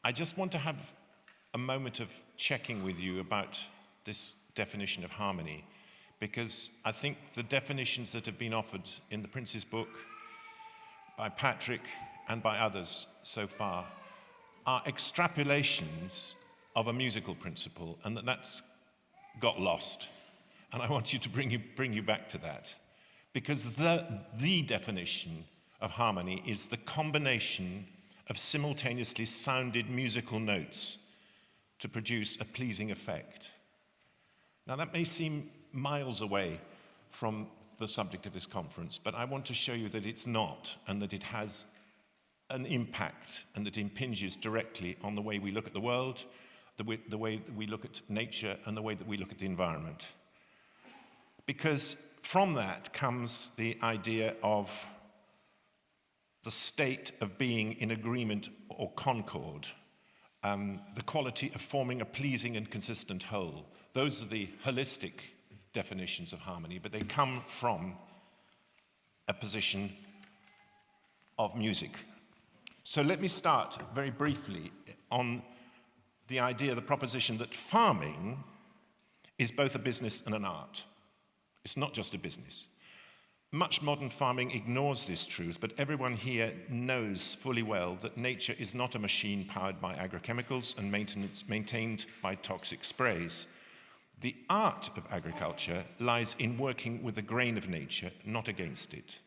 I just want to have a moment of checking with you about this definition of harmony, because I think the definitions that have been offered in the Prince's book by Patrick and by others so far are extrapolations of a musical principle, and that's got lost. And I want you to bring you back to that, because the definition of harmony is the combination of simultaneously sounded musical notes to produce a pleasing effect. Now that may seem miles away from the subject of this conference, but I want to show you that it's not, and that it has an impact, and that impinges directly on the way we look at the world, the way that we look at nature, and the way that we look at the environment. Because from that comes the idea of the state of being in agreement or concord, the quality of forming a pleasing and consistent whole. Those are the holistic definitions of harmony, but they come from a position of music. So let me start very briefly on the idea, the proposition that farming is both a business and an art. It's not just a business. Much modern farming ignores this truth, but everyone here knows fully well that nature is not a machine powered by agrochemicals and maintained by toxic sprays. The art of agriculture lies in working with the grain of nature, not against it.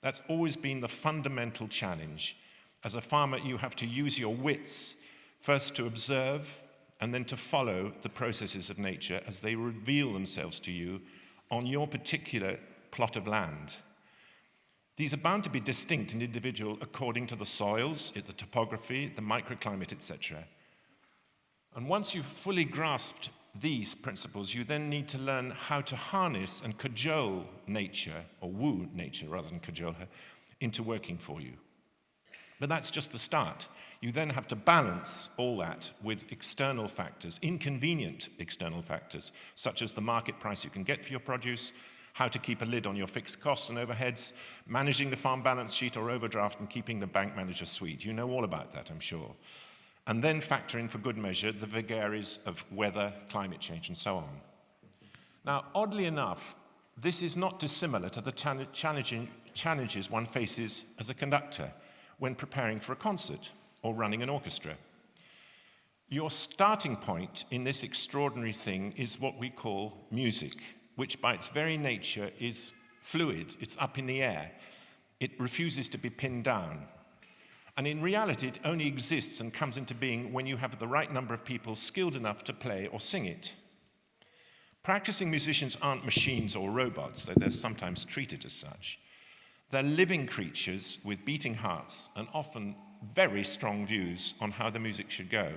That's always been the fundamental challenge. As a farmer, you have to use your wits, first to observe and then to follow the processes of nature as they reveal themselves to you on your particular plot of land. These are bound to be distinct and individual according to the soils, the topography, the microclimate, etc. And once you've fully grasped these principles, you then need to learn how to harness and cajole nature, or woo nature rather than cajole her, into working for you. But that's just the start. You then have to balance all that with external factors, inconvenient external factors, such as the market price you can get for your produce, how to keep a lid on your fixed costs and overheads, managing the farm balance sheet or overdraft, and keeping the bank manager sweet. You know all about that, I'm sure. And then factor in for good measure the vagaries of weather, climate change, and so on. Now, oddly enough, this is not dissimilar to the challenges one faces as a conductor when preparing for a concert or running an orchestra. Your starting point in this extraordinary thing is what we call music, which by its very nature is fluid, it's up in the air. It refuses to be pinned down. And in reality, it only exists and comes into being when you have the right number of people skilled enough to play or sing it. Practicing musicians aren't machines or robots, though they're sometimes treated as such. They're living creatures with beating hearts and often very strong views on how the music should go.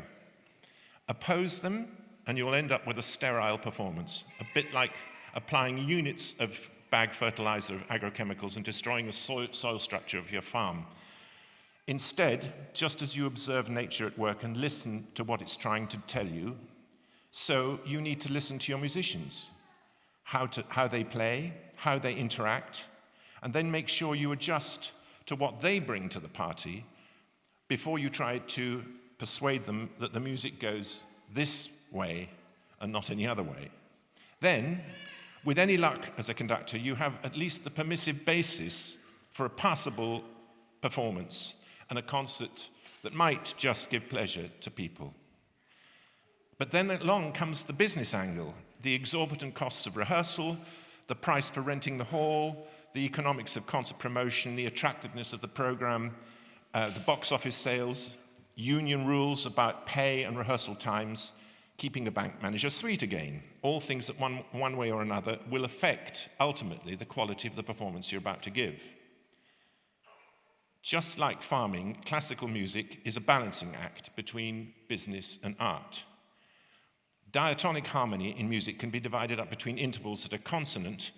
Oppose them, and you'll end up with a sterile performance, a bit like applying units of bag fertilizer of agrochemicals and destroying the soil structure of your farm. Instead, just as you observe nature at work and listen to what it's trying to tell you, so you need to listen to your musicians, how they play, how they interact, and then make sure you adjust to what they bring to the party before you try to persuade them that the music goes this way and not any other way. Then, with any luck as a conductor, you have at least the permissive basis for a passable performance and a concert that might just give pleasure to people. But then along comes the business angle, the exorbitant costs of rehearsal, the price for renting the hall, the economics of concert promotion, the attractiveness of the program, the box office sales, union rules about pay and rehearsal times, keeping the bank manager sweet again. All things that one way or another will affect, ultimately, the quality of the performance you're about to give. Just like farming, classical music is a balancing act between business and art. Diatonic harmony in music can be divided up between intervals that are consonant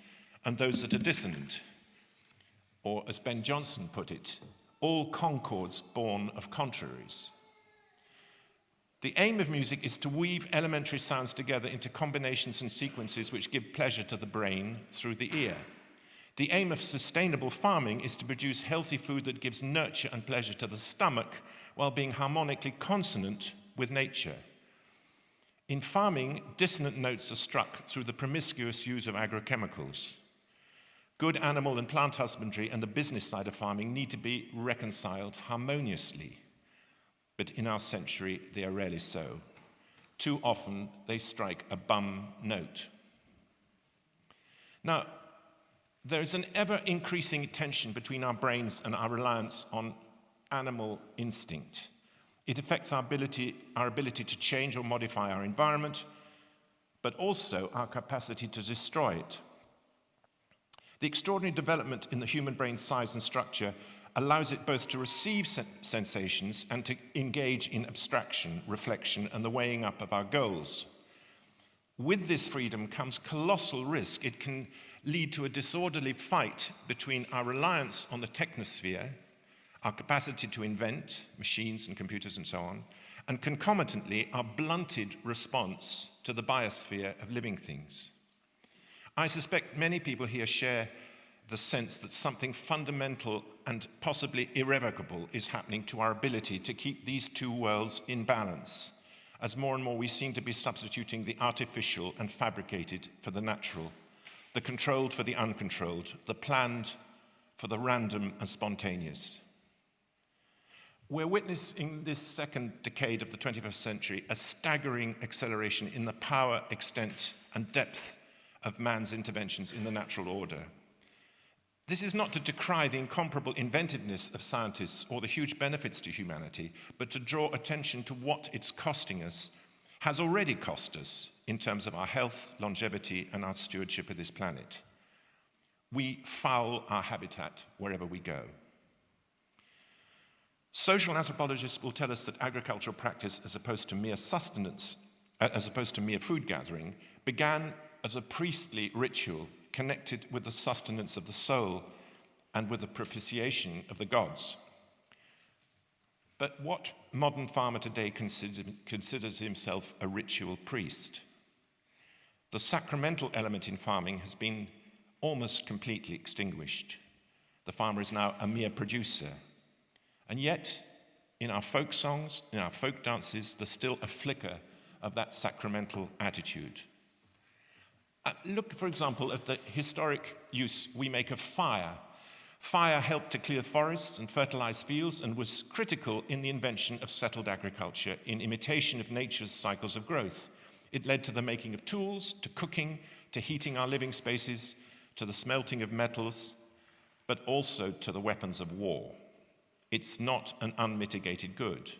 and those that are dissonant. Or, as Ben Jonson put it, all concords born of contraries. The aim of music is to weave elementary sounds together into combinations and sequences which give pleasure to the brain through the ear. The aim of sustainable farming is to produce healthy food that gives nurture and pleasure to the stomach while being harmonically consonant with nature. In farming, dissonant notes are struck through the promiscuous use of agrochemicals. Good animal and plant husbandry and the business side of farming need to be reconciled harmoniously. But in our century, they are rarely so. Too often, they strike a bum note. Now, there is an ever-increasing tension between our brains and our reliance on animal instinct. It affects our ability to change or modify our environment, but also our capacity to destroy it. The extraordinary development in the human brain's size and structure allows it both to receive sensations and to engage in abstraction, reflection, and the weighing up of our goals. With this freedom comes colossal risk. It can lead to a disorderly fight between our reliance on the technosphere, our capacity to invent machines and computers and so on, and concomitantly our blunted response to the biosphere of living things. I suspect many people here share the sense that something fundamental and possibly irrevocable is happening to our ability to keep these two worlds in balance, as more and more we seem to be substituting the artificial and fabricated for the natural, the controlled for the uncontrolled, the planned for the random and spontaneous. We're witnessing this second decade of the 21st century a staggering acceleration in the power, extent, and depth of man's interventions in the natural order. This is not to decry the incomparable inventiveness of scientists or the huge benefits to humanity, but to draw attention to what it's costing us, has already cost us in terms of our health, longevity, and our stewardship of this planet. We foul our habitat wherever we go. Social anthropologists will tell us that agricultural practice, as opposed to mere sustenance, as opposed to mere food gathering, began as a priestly ritual connected with the sustenance of the soul and with the propitiation of the gods. But what modern farmer today considers himself a ritual priest? The sacramental element in farming has been almost completely extinguished. The farmer is now a mere producer. And yet, in our folk songs, in our folk dances, there's still a flicker of that sacramental attitude. Look, for example, at the historic use we make of fire. Fire helped to clear forests and fertilize fields and was critical in the invention of settled agriculture in imitation of nature's cycles of growth. It led to the making of tools, to cooking, to heating our living spaces, to the smelting of metals, but also to the weapons of war. It's not an unmitigated good.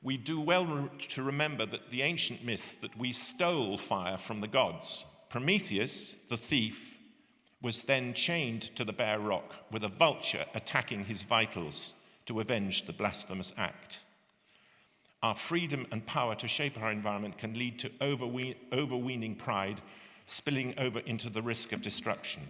We do well to remember that the ancient myth that we stole fire from the gods. Prometheus, the thief, was then chained to the bare rock with a vulture attacking his vitals to avenge the blasphemous act. Our freedom and power to shape our environment can lead to overweening pride, spilling over into the risk of destruction.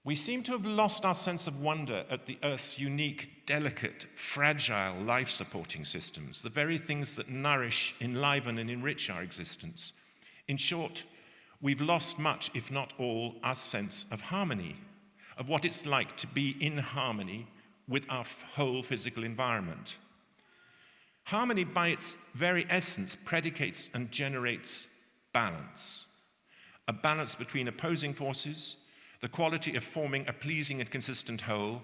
We seem to have lost our sense of wonder at the Earth's unique, delicate, fragile life-supporting systems, the very things that nourish, enliven, and enrich our existence. In short, we've lost much, if not all, our sense of harmony, of what it's like to be in harmony with our whole physical environment. Harmony, by its very essence, predicates and generates balance. A balance between opposing forces, the quality of forming a pleasing and consistent whole,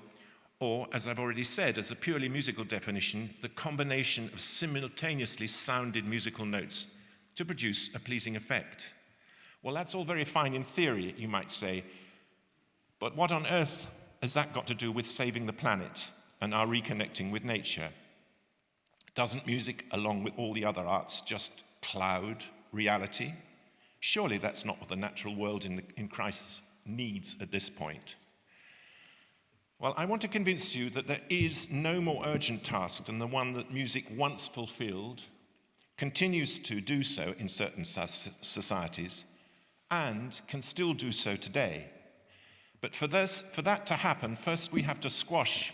or, as I've already said, as a purely musical definition, the combination of simultaneously sounded musical notes to produce a pleasing effect. Well, that's all very fine in theory, you might say, but what on earth has that got to do with saving the planet and our reconnecting with nature? Doesn't music, along with all the other arts, just cloud reality? Surely that's not what the natural world in crisis needs at this point. Well, I want to convince you that there is no more urgent task than the one that music once fulfilled, continues to do so in certain societies, and can still do so today. But for that to happen, first we have to squash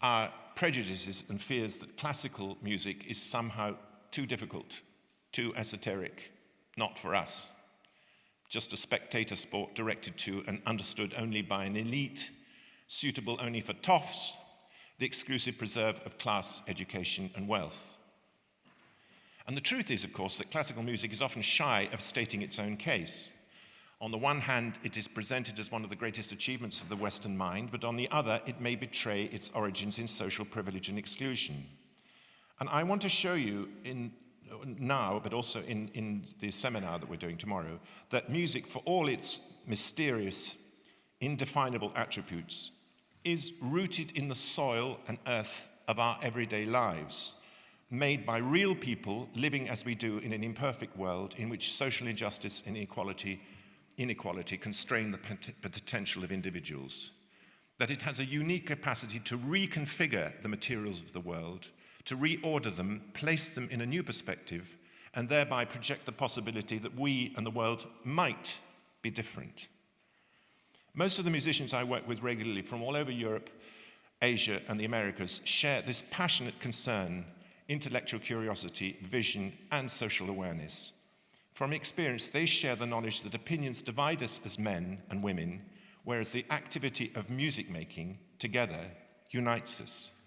our prejudices and fears that classical music is somehow too difficult, too esoteric, not for us. Just a spectator sport directed to and understood only by an elite, suitable only for toffs, the exclusive preserve of class, education, and wealth. And the truth is, of course, that classical music is often shy of stating its own case. On the one hand, it is presented as one of the greatest achievements of the Western mind, but on the other, it may betray its origins in social privilege and exclusion. And I want to show you now, but also in the seminar that we're doing tomorrow, that music, for all its mysterious, indefinable attributes, is rooted in the soil and earth of our everyday lives, made by real people living as we do in an imperfect world in which social injustice and inequality constrain the potential of individuals. That it has a unique capacity to reconfigure the materials of the world, to reorder them, place them in a new perspective, and thereby project the possibility that we and the world might be different. Most of the musicians I work with regularly from all over Europe, Asia, and the Americas share this passionate concern, intellectual curiosity, vision, and social awareness. From experience, they share the knowledge that opinions divide us as men and women, whereas the activity of music making together unites us.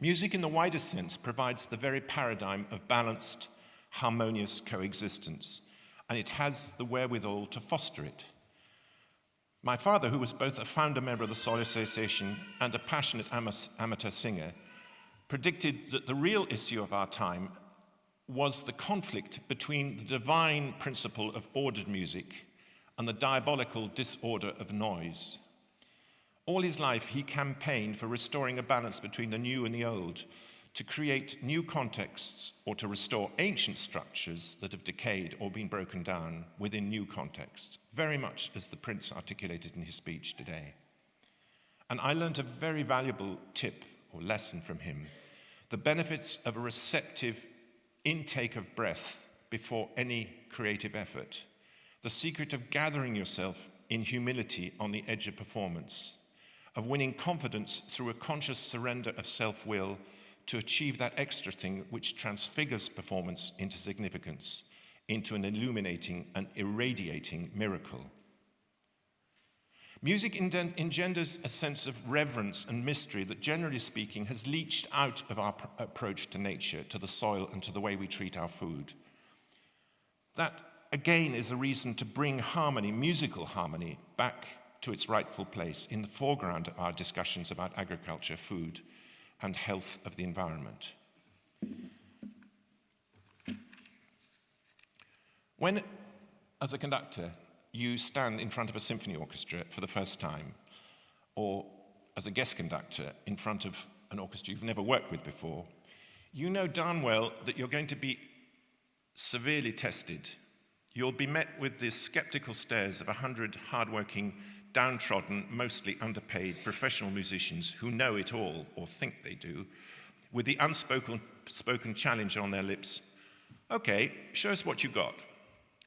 Music in the widest sense provides the very paradigm of balanced, harmonious coexistence, and it has the wherewithal to foster it. My father, who was both a founder member of the Soil Association and a passionate amateur singer, predicted that the real issue of our time was the conflict between the divine principle of ordered music and the diabolical disorder of noise. All his life, he campaigned for restoring a balance between the new and the old, to create new contexts or to restore ancient structures that have decayed or been broken down within new contexts, very much as the Prince articulated in his speech today. And I learned a very valuable tip or lesson from him: the benefits of a receptive intake of breath before any creative effort, the secret of gathering yourself in humility on the edge of performance, of winning confidence through a conscious surrender of self-will to achieve that extra thing which transfigures performance into significance, into an illuminating and irradiating miracle. Music engenders a sense of reverence and mystery that, generally speaking, has leached out of our approach to nature, to the soil, and to the way we treat our food. That, again, is a reason to bring harmony, musical harmony, back to its rightful place in the foreground of our discussions about agriculture, food, and health of the environment. When, as a conductor, you stand in front of a symphony orchestra for the first time, or as a guest conductor in front of an orchestra you've never worked with before, you know darn well that you're going to be severely tested. You'll be met with the skeptical stares of 100 hardworking, downtrodden, mostly underpaid professional musicians who know it all, or think they do, with the unspoken challenge on their lips: okay, show us what you got.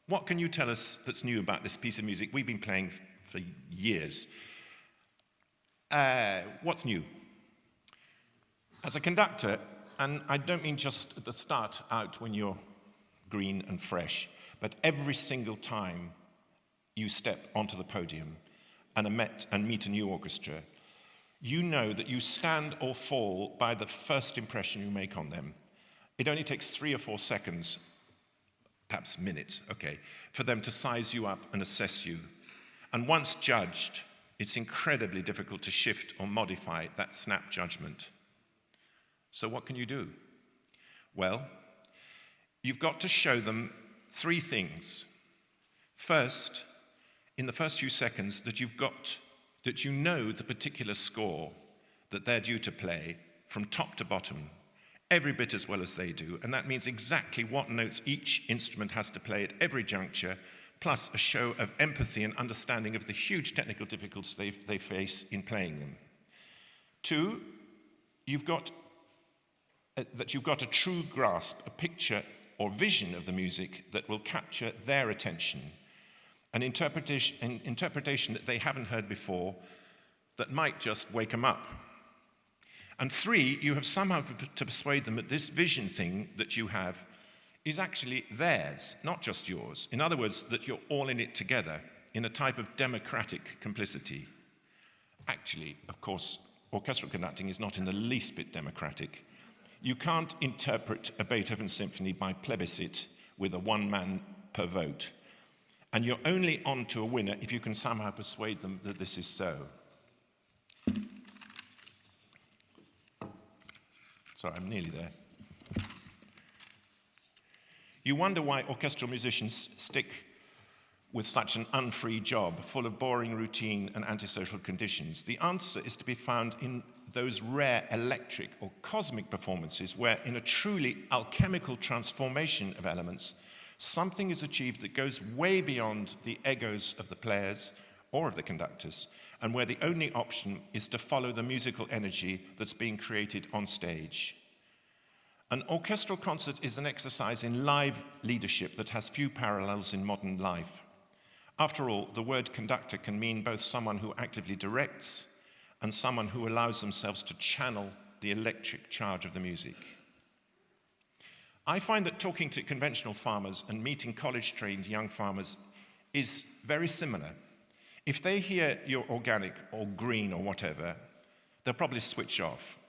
What can you tell us that's new about this piece of music we've been playing for years? What's new? As a conductor, and I don't mean just at the start out when you're green and fresh, but every single time you step onto the podium and meet a new orchestra, you know that you stand or fall by the first impression you make on them. It only takes 3 or 4 seconds, perhaps minutes, for them to size you up and assess you. And once judged, it's incredibly difficult to shift or modify that snap judgment. So what can you do? Well, you've got to show them 3 things. First, in the first few seconds, that you know the particular score that they're due to play from top to bottom, every bit as well as they do, and that means exactly what notes each instrument has to play at every juncture, plus a show of empathy and understanding of the huge technical difficulties they face in playing them. 2, you've got a true grasp, a picture or vision of the music that will capture their attention, an interpretation that they haven't heard before that might just wake them up. And 3, you have somehow to persuade them that this vision thing that you have is actually theirs, not just yours. In other words, that you're all in it together in a type of democratic complicity. Actually, of course, orchestral conducting is not in the least bit democratic. You can't interpret a Beethoven symphony by plebiscite with a one man per vote. And you're only on to a winner if you can somehow persuade them that this is so. Sorry, I'm nearly there. You wonder why orchestral musicians stick with such an unfree job, full of boring routine and antisocial conditions. The answer is to be found in those rare electric or cosmic performances where, in a truly alchemical transformation of elements, something is achieved that goes way beyond the egos of the players or of the conductors, and where the only option is to follow the musical energy that's being created on stage. An orchestral concert is an exercise in live leadership that has few parallels in modern life. After all, the word conductor can mean both someone who actively directs and someone who allows themselves to channel the electric charge of the music. I find that talking to conventional farmers and meeting college-trained young farmers is very similar. If they hear you're organic or green or whatever, they'll probably switch off,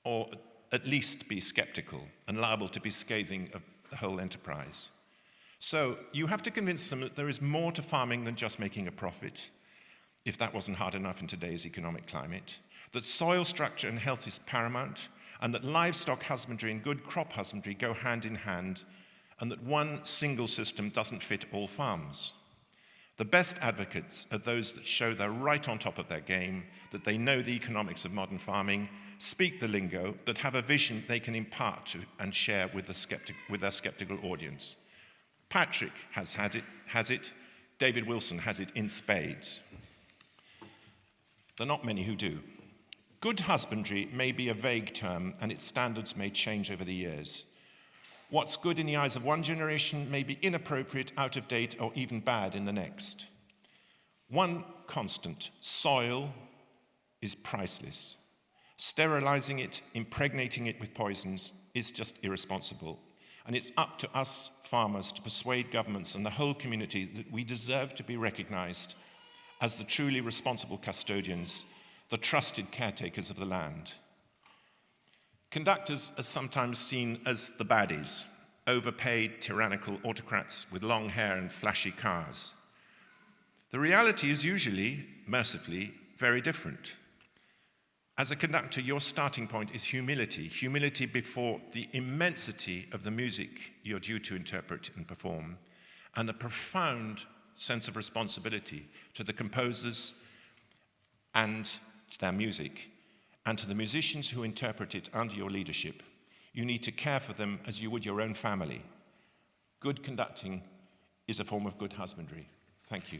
or at least be skeptical and liable to be scathing of the whole enterprise. So you have to convince them that there is more to farming than just making a profit, if that wasn't hard enough in today's economic climate, that soil structure and health is paramount, and that livestock husbandry and good crop husbandry go hand in hand, and that one single system doesn't fit all farms. The best advocates are those that show they're right on top of their game, that they know the economics of modern farming, speak the lingo, that have a vision they can impart to and share with their skeptical audience. Patrick has it, David Wilson has it in spades. There are not many who do. Good husbandry may be a vague term, and its standards may change over the years. What's good in the eyes of one generation may be inappropriate, out of date, or even bad in the next. One constant, soil, is priceless. Sterilizing it, impregnating it with poisons, is just irresponsible. And it's up to us farmers to persuade governments and the whole community that we deserve to be recognized as the truly responsible custodians, the trusted caretakers of the land. Conductors are sometimes seen as the baddies, overpaid, tyrannical autocrats with long hair and flashy cars. The reality is usually, mercifully, very different. As a conductor, your starting point is humility before the immensity of the music you're due to interpret and perform, and a profound sense of responsibility to the composers and their music, and to the musicians who interpret it under your leadership. You need to care for them as you would your own family. Good conducting is a form of good husbandry. Thank you.